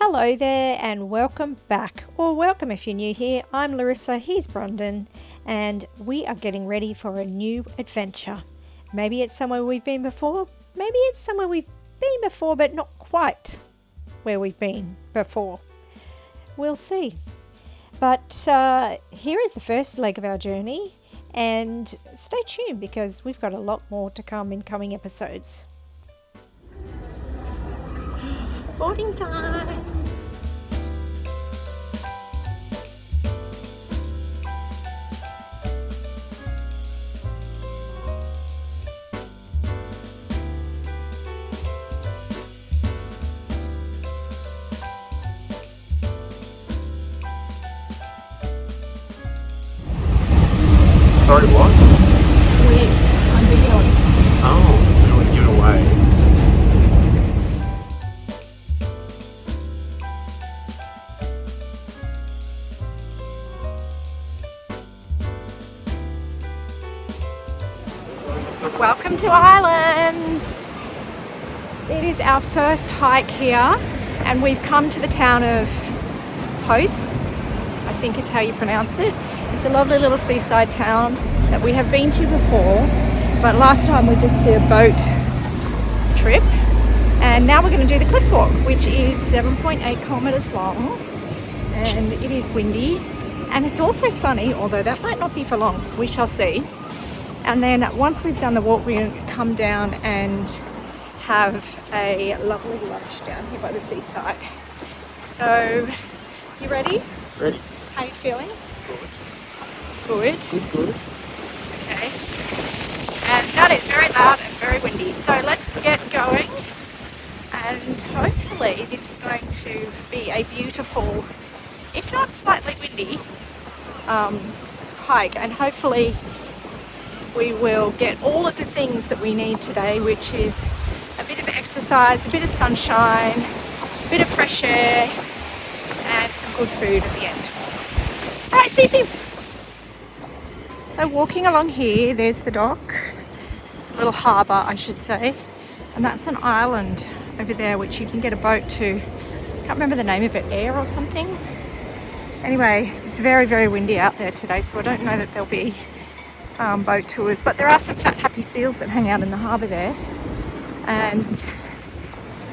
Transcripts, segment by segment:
Hello there and welcome back, or welcome if you're new here. I'm Larissa, he's Brendan, and we are getting ready for a new adventure. Maybe it's somewhere we've been before, maybe it's somewhere we've been before but not quite where we've been before. We'll see. But here is the first leg of our journey, and stay tuned because we've got a lot more to come in coming episodes. Boarding time! Sorry, what? I'm videoing. Oh, so we give it away. Welcome to Ireland! It is our first hike here and we've come to the town of Howth, I think is how you pronounce it. It's a lovely little seaside town that we have been to before, but last time we just did a boat trip and now we're going to do the cliff walk, which is 7.8 kilometers long, and it is windy and it's also sunny, although that might not be for long, we shall see. And then once we've done the walk, we're going to come down and have a lovely lunch down here by the seaside. So, you ready? Ready. How are you feeling? Good. Good. Good. Okay. And that is very loud and very windy. So let's get going. And hopefully this is going to be a beautiful, if not slightly windy, hike. And hopefully we will get all of the things that we need today, which is a bit of exercise, a bit of sunshine, a bit of fresh air, and some good food at the end. All right, Cece. So walking along here, there's the dock, a little harbour I should say, and that's an island over there which you can get a boat to. I can't remember the name of it, Ayr or something. Anyway, it's very, very windy out there today, so I don't know that there'll be boat tours, but there are some fat happy seals that hang out in the harbour there, and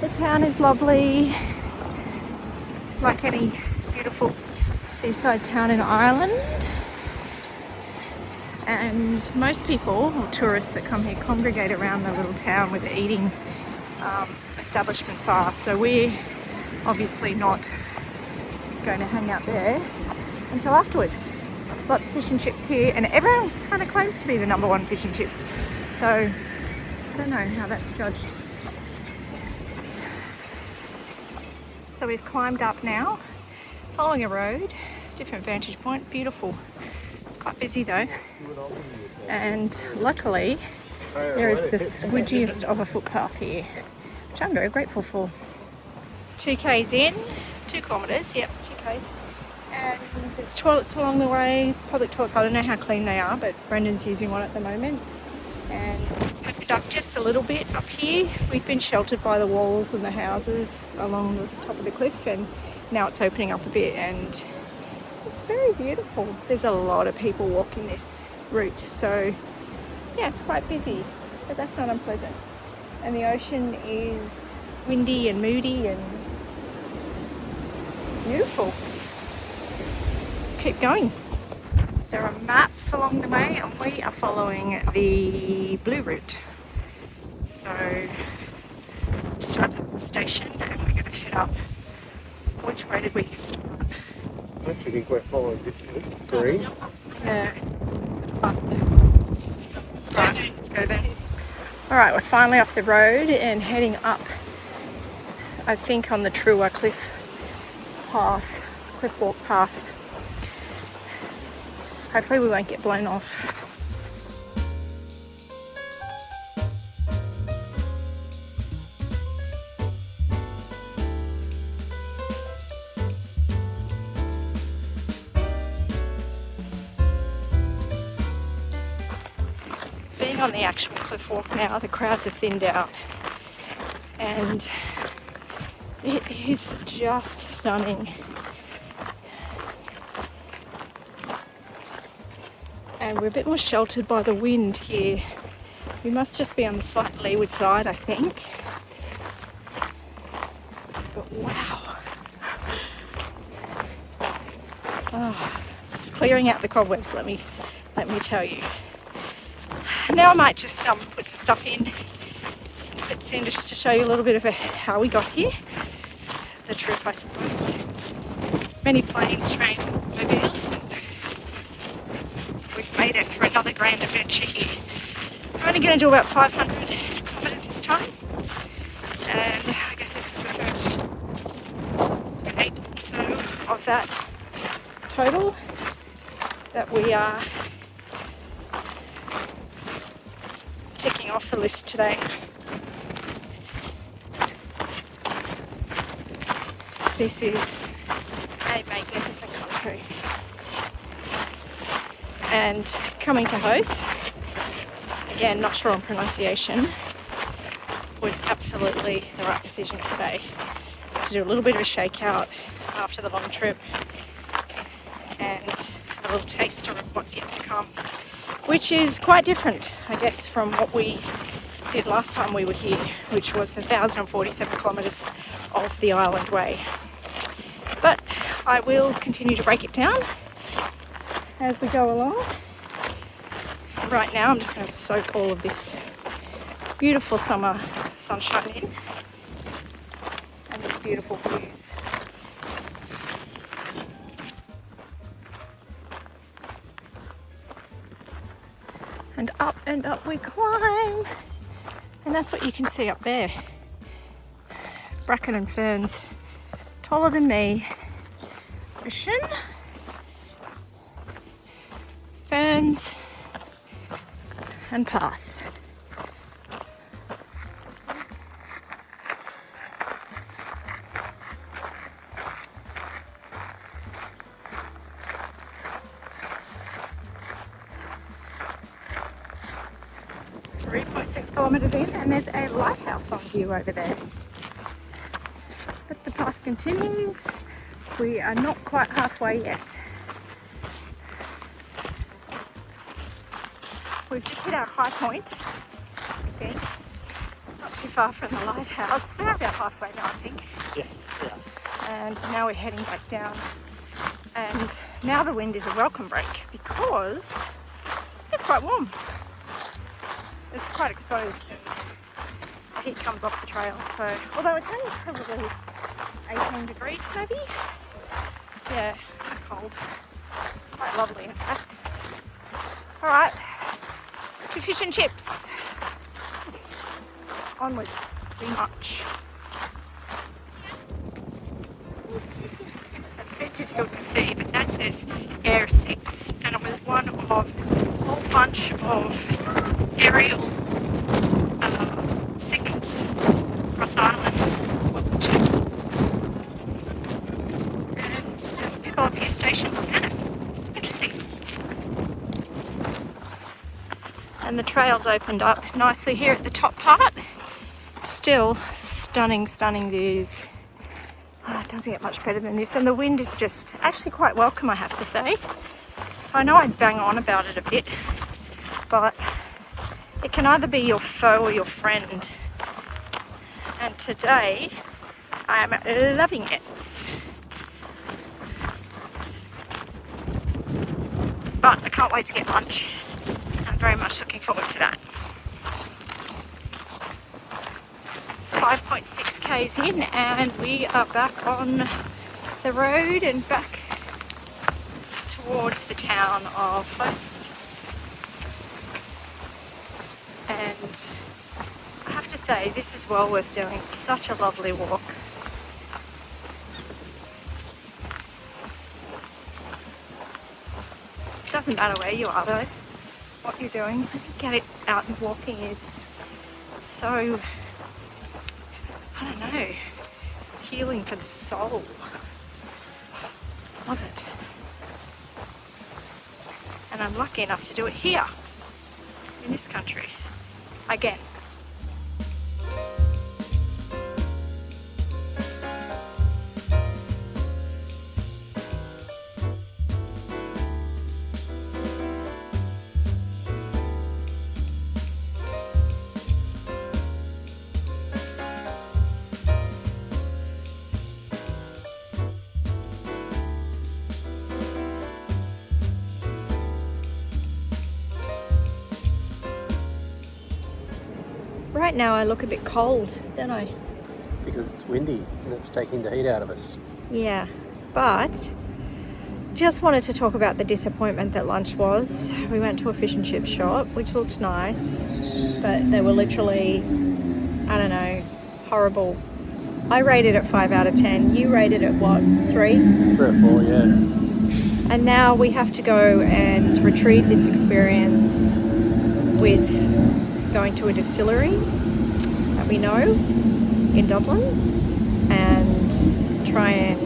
the town is lovely, like any beautiful seaside town in Ireland. And most people, or tourists that come here, congregate around the little town where the eating establishments are. So we're obviously not going to hang out there until afterwards. Lots of fish and chips here, and everyone kind of claims to be the number one fish and chips. So I don't know how that's judged. So we've climbed up now, following a road, different vantage point, beautiful. It's quite busy though, and luckily there is the squidgiest of a footpath here, which I'm very grateful for. 2 k's in, 2 kilometres, yep, 2 k's, and there's toilets along the way, public toilets. I don't know how clean they are, but Brendan's using one at the moment, and it's opened up just a little bit up here. We've been sheltered by the walls and the houses along the top of the cliff, and now it's opening up a bit, and it's very beautiful. There's a lot of people walking this route, so yeah, it's quite busy, but that's not unpleasant. And the ocean is windy and moody and beautiful. Keep going. There are maps along the way and we are following the blue route. So we started at the station and we're going to head up. Which way did we start? I actually think we're following this green. Yeah. Right, let's go then. Alright, we're finally off the road and heading up, I think, on the truer cliff walk path. Hopefully we won't get blown off. Being on the actual cliff walk now, the crowds have thinned out and It is just stunning. And we're a bit more sheltered by the wind here. We must just be on the slight leeward side, I think. But wow. Oh, it's clearing out the cobwebs, let me tell you. Now I might just put some stuff in, some clips in, just to show you a little bit of how we got here. The trip, I suppose. Many planes, trains, and automobiles. We've made it for another grand adventure here. We're only going to do about 500 kilometres this time. And I guess this is the first 8 or so of that total that we are ticking off the list today. This is a magnificent country. And coming to Hoth, again, not sure on pronunciation, was absolutely the right decision today. To do a little bit of a shakeout after the long trip and a little taster of what's yet to come, which is quite different, I guess, from what we did last time we were here, which was the 1,047 kilometres of the Island Way. But I will continue to break it down as we go along. Right now I'm just going to soak all of this beautiful summer sunshine in and these beautiful views. And up we climb, and that's what you can see up there. Bracken and ferns taller than me. Ocean, ferns and path. 3.6 kilometres in, and there's a lighthouse on view over there. But the path continues. We are not quite halfway yet. We've just hit our high point, I think. Not too far from the lighthouse. We're about halfway now, I think. Yeah. And now we're heading back down. And now the wind is a welcome break because it's quite warm. It's quite exposed and the heat comes off the trail. So, although it's only probably 18 degrees maybe. Yeah, cold. Quite lovely in fact. Alright, to fish and chips. Onwards, we march. That's a bit difficult to see, but that says Air 6, and it was one of a whole bunch of aerial signals across Ireland. And there were people up here stationed at it. Interesting. And the trails opened up nicely here at the top part. Still stunning, stunning views. Oh, it doesn't get much better than this, and the wind is just actually quite welcome, I have to say. So I know I bang on about it a bit, but it can either be your foe or your friend. And today I am loving it. But I can't wait to get lunch. I'm very much looking forward to that. 5.6 k's in, and we are back on the road and back towards the town of Hoth. And I have to say, this is well worth doing. It's such a lovely walk. Doesn't matter where you are though, what you're doing. Getting out and walking is so, I don't know, healing for the soul. Love it. And I'm lucky enough to do it here, in this country, again. right now I look a bit cold, don't I? Because it's windy and it's taking the heat out of us. Yeah, but just wanted to talk about the disappointment that lunch was. We went to a fish and chip shop, which looked nice, but they were literally, I don't know, horrible. I rated it 5 out of 10. You rated it what, 3? 3 or 4, yeah. And now we have to go and retrieve this experience with going to a distillery that we know in Dublin and try and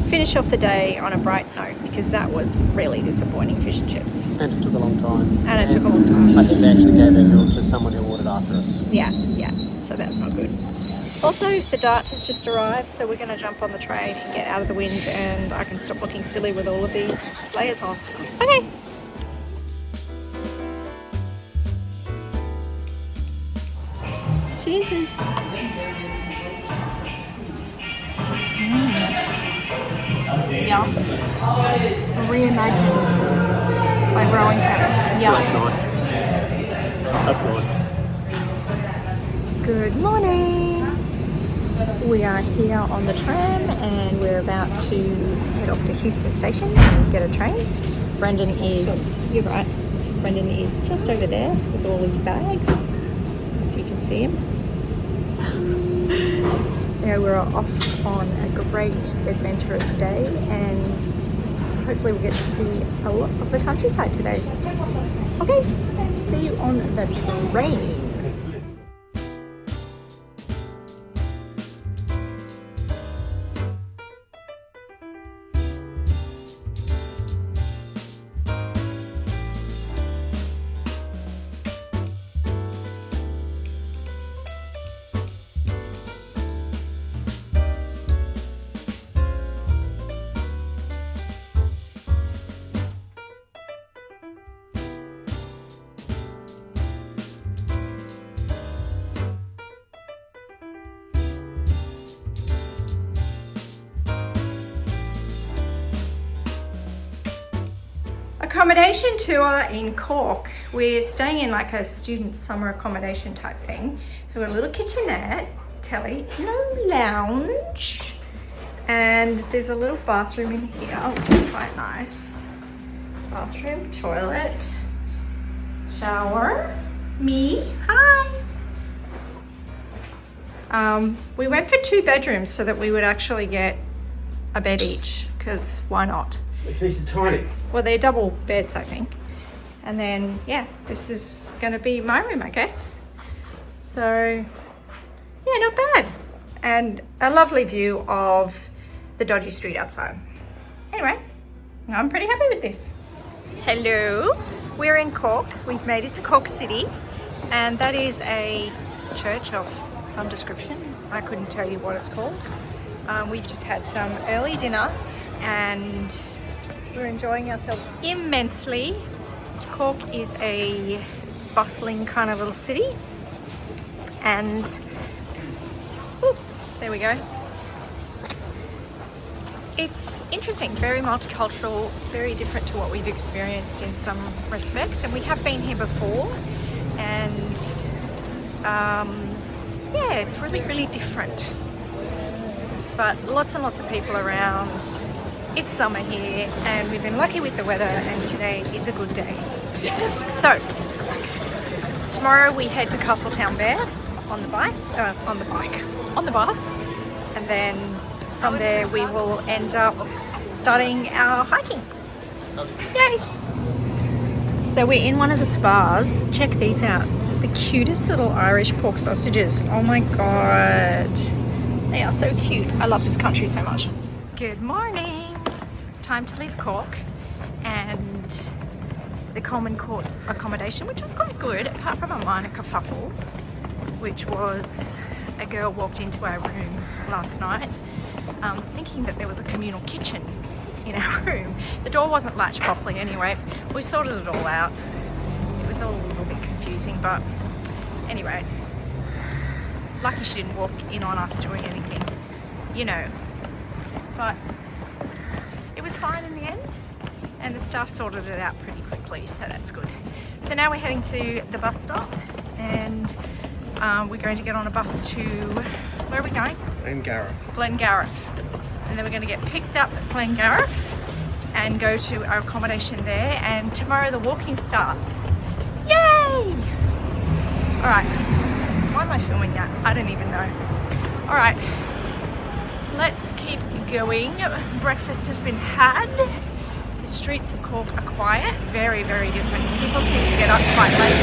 finish off the day on a bright note, because that was really disappointing, fish and chips. And it took a long time. And it took a long time. I think they actually gave their milk to someone who ordered after us. Yeah, so that's not good. Also, the Dart has just arrived, so we're going to jump on the train and get out of the wind, and I can stop looking silly with all of these layers on. Okay. Jesus. Yum. Reimagined by Rowan Cat. Yum. That's nice. That's nice. Good morning. We are here on the tram and we're about to head off to Houston Station and get a train. Brendan is, you're right, Brendan is just over there with all his bags, if you can see him. Yeah, we're off on a great adventurous day and hopefully we'll get to see a lot of the countryside today. Okay, see you on the train. Accommodation tour in Cork. We're staying in like a student summer accommodation type thing. So we've got a little kitchenette, telly, no lounge, and there's a little bathroom in here, which is quite nice. Bathroom, toilet, shower, me, hi. We went for 2 bedrooms so that we would actually get a bed each, because why not? These are tiny. Well, they're double beds, I think. And then, yeah, this is going to be my room, I guess. So, yeah, not bad. And a lovely view of the dodgy street outside. Anyway, I'm pretty happy with this. Hello, we're in Cork. We've made it to Cork City. And that is a church of some description. I couldn't tell you what it's called. We've just had some early dinner and we're enjoying ourselves immensely. Cork is a bustling kind of little city, and there we go. It's interesting, very multicultural, very different to what we've experienced in some respects, and we have been here before, and yeah, it's really, really different. But lots and lots of people around. It's summer here and we've been lucky with the weather, and today is a good day. So tomorrow we head to Castletown Bear on the bus, and then from there we will end up starting our hiking. Yay! So we're in one of the spas. Check these out. The cutest little Irish pork sausages. Oh my god. They are so cute. I love this country so much. Good morning. It's time to leave Cork and the Coleman Court accommodation, which was quite good, apart from a minor kerfuffle, which was a girl walked into our room last night thinking that there was a communal kitchen in our room. The door wasn't latched properly anyway. We sorted it all out. It was all a little bit confusing, but anyway, lucky she didn't walk in on us doing anything, you know. But it was fine in the end, and the staff sorted it out pretty quickly, so that's good. So now we're heading to the bus stop, and we're going to get on a bus to, where are we going? Glengarriff. And then we're going to get picked up at Glengarriff and go to our accommodation there, and tomorrow the walking starts. Yay! Alright, why am I filming that? I don't even know. Alright, let's keep going. Breakfast has been had. The streets of Cork are quiet, very, very different. People seem to get up quite late.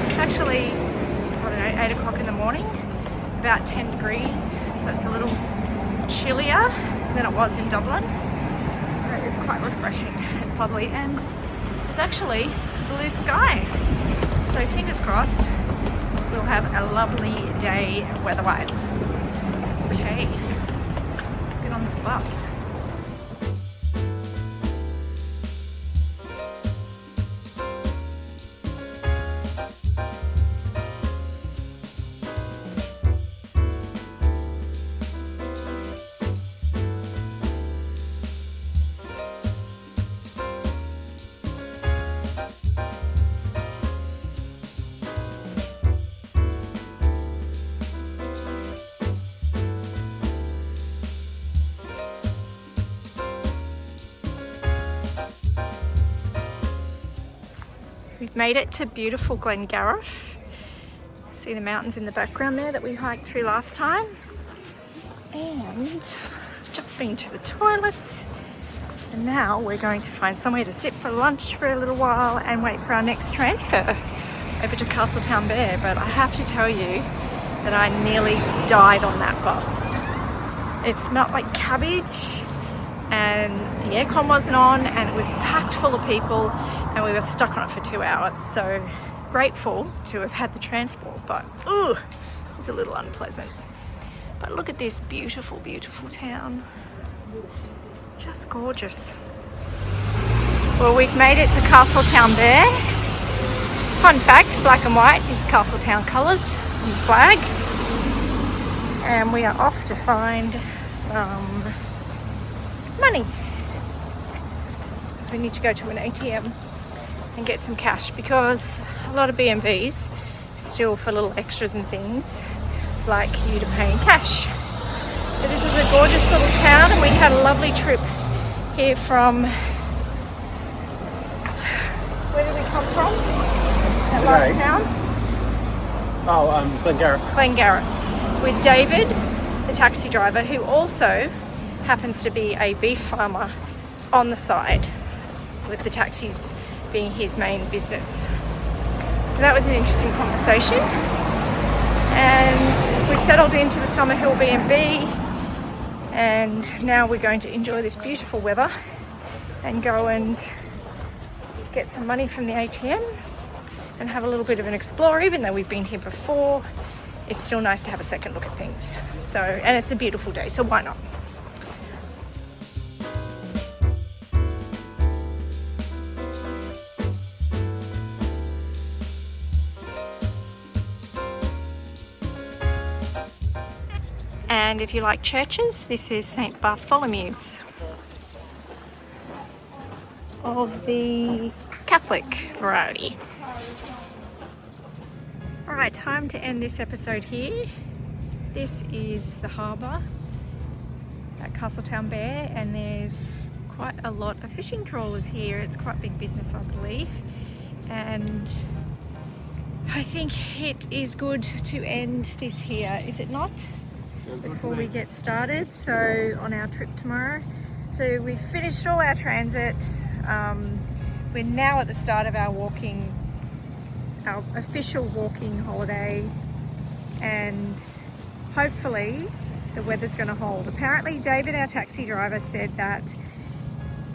It's actually, I don't know, 8 o'clock in the morning, about 10 degrees, so it's a little chillier than it was in Dublin. But it's quite refreshing, it's lovely, and it's actually blue sky. So fingers crossed, we'll have a lovely day weather-wise. Okay, let's get on this bus. We've made it to beautiful Glengarriff. See the mountains in the background there that we hiked through last time. And I've just been to the toilets. And now we're going to find somewhere to sit for lunch for a little while and wait for our next transfer over to Castletown Bear. But I have to tell you that I nearly died on that bus. It smelled like cabbage and the aircon wasn't on and it was packed full of people and we were stuck on it for 2 hours. So grateful to have had the transport, but it was a little unpleasant. But look at this beautiful, beautiful town. Just gorgeous. Well, we've made it to Castletown Bear. Fun fact, black and white is Castletown colours on the flag. And we are off to find some money. So we need to go to an ATM and get some cash because a lot of B&Bs still for little extras and things like you to pay in cash. But this is a gorgeous little town and we had a lovely trip here from, where did we come from? That last town? Glengarriff. Glengarriff. With David, the taxi driver, who also happens to be a beef farmer on the side, with the taxis being his main business. So that was an interesting conversation. And we settled into the Summerhill B&B and now we're going to enjoy this beautiful weather and go and get some money from the ATM and have a little bit of an explore. Even though we've been here before, it's still nice to have a second look at things. So, and it's a beautiful day, so why not? And if you like churches, this is St. Bartholomew's of the Catholic variety. Alright, time to end this episode here. This is the harbour at Castletown Bear and there's quite a lot of fishing trawlers here. It's quite big business, I believe. And I think it is good to end this here, is it not? Before we get started, so on our trip tomorrow. So we've finished all our transit. We're now at the start of our official walking holiday, and hopefully the weather's going to hold. Apparently David, our taxi driver, said that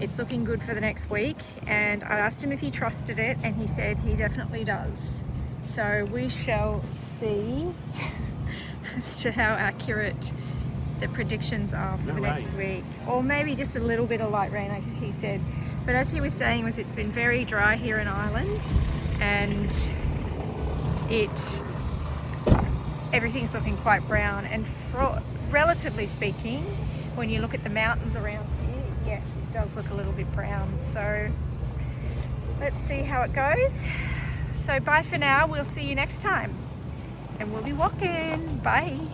it's looking good for the next week, and I asked him if he trusted it and he said he definitely does. So we shall see as to how accurate the predictions are for the next week, or maybe just a little bit of light rain, as he said. But as he was saying, it's been very dry here in Ireland, and everything's looking quite brown. And relatively speaking, when you look at the mountains around here, yes, it does look a little bit brown. So let's see how it goes. So bye for now. We'll see you next time. and we'll be walking. Bye.